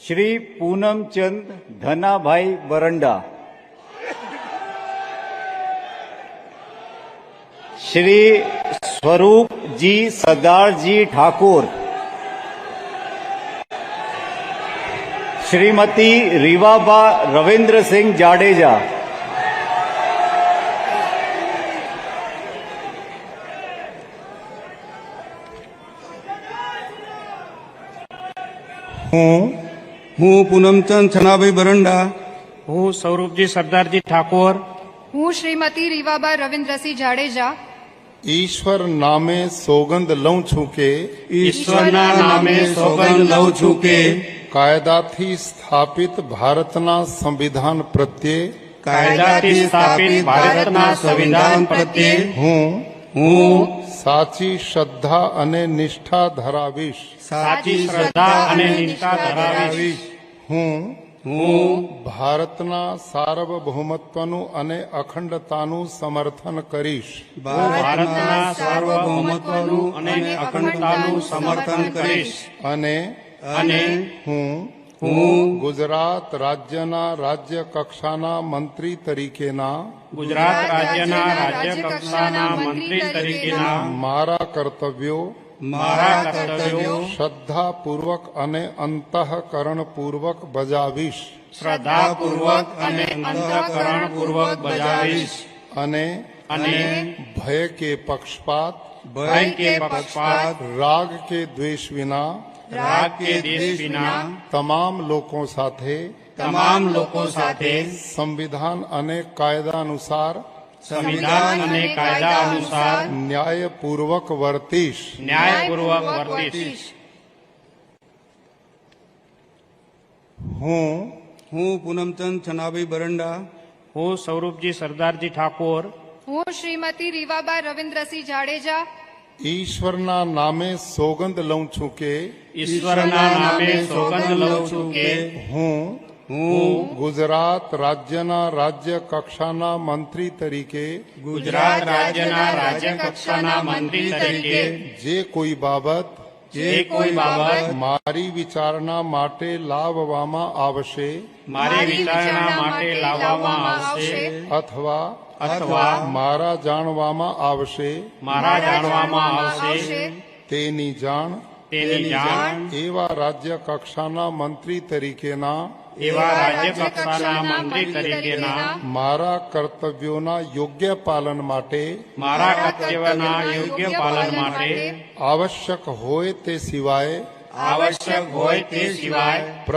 श्री पूनमचंद धनाभाई बरंडा, श्री स्वरूप जी सरदार जी ठाकुर, श्रीमती रीवाबा रविंद्र सिंह जाडेजा, હું પૂનમચંદ છનાભાઈ બરંડા, હું સ્વરૂપજી સરદારજી ઠાકોર, હું શ્રીમતી રીવાબા રવિન્દ્રસિંહ જાડેજા ઈશ્વર નામે સોગંદ લઉં છું કે ઈશ્વરના નામે સોગંદ લઉં છું કે કાયદાથી સ્થાપિત ભારતના સંવિધાન પ્રત્યે કાયદાથી સ્થાપિત ભારતના સંવિધાન પ્રત્યે હું સાચી શ્રદ્ધા અને નિષ્ઠા ધરાવીશ. સાચી શ્રદ્ધા અને નિષ્ઠા ધરાવીશ. હું ભારતના સાર્વભૌમત્વનું અને અખંડતાનું સમર્થન કરીશ. ભારતના સાર્વભૌમત્વનું અને અખંડતાનું સમર્થન કરીશ. અને હું ગુજરાત રાજ્યના રાજ્ય કક્ષાના મંત્રી તરીકેના ગુજરાત રાજ્યના રાજ્ય કક્ષાના મંત્રી તરીકેના મારા કર્તવ્યો શ્રદ્ધાપૂર્વક અને અંતઃકરણપૂર્વક બજાવીશ. શ્રદ્ધાપૂર્વક અને અંતઃકરણપૂર્વક બજાવીશ. અને ભય કે પક્ષપાત રાગ કે દ્વેષ વિના તમામ લોકો સાથે સંવિધાન અને કાયદા અનુસાર ન્યાયપૂર્વક વર્તીશ. હું પૂનમચંદ છનાભાઈ બરંડા, હું સ્વરૂપજી સરદારજી ઠાકોર, હું શ્રીમતી રીવાબા રવિન્દ્રસિંહ જાડેજા ઈશ્વરના નામે સોગંદ લઉં છું કે ઈશ્વરના નામે સોગંદ લઉં છું કે હું ગુજરાત રાજ્યના રાજ્ય કક્ષાના મંત્રી તરીકે ગુજરાત રાજ્યના રાજ્ય કક્ષાના મંત્રી તરીકે જે કોઈ બાબત મારી વિચારણા માટે લાવવામાં આવશે અથવા મારા જાણવામાં આવશે તેની જાણ એવા રાજ્ય કક્ષાના મંત્રી તરીકેના મારા કર્તવ્યોના યોગ્ય પાલન માટે આવશ્યક હોય તે સિવાય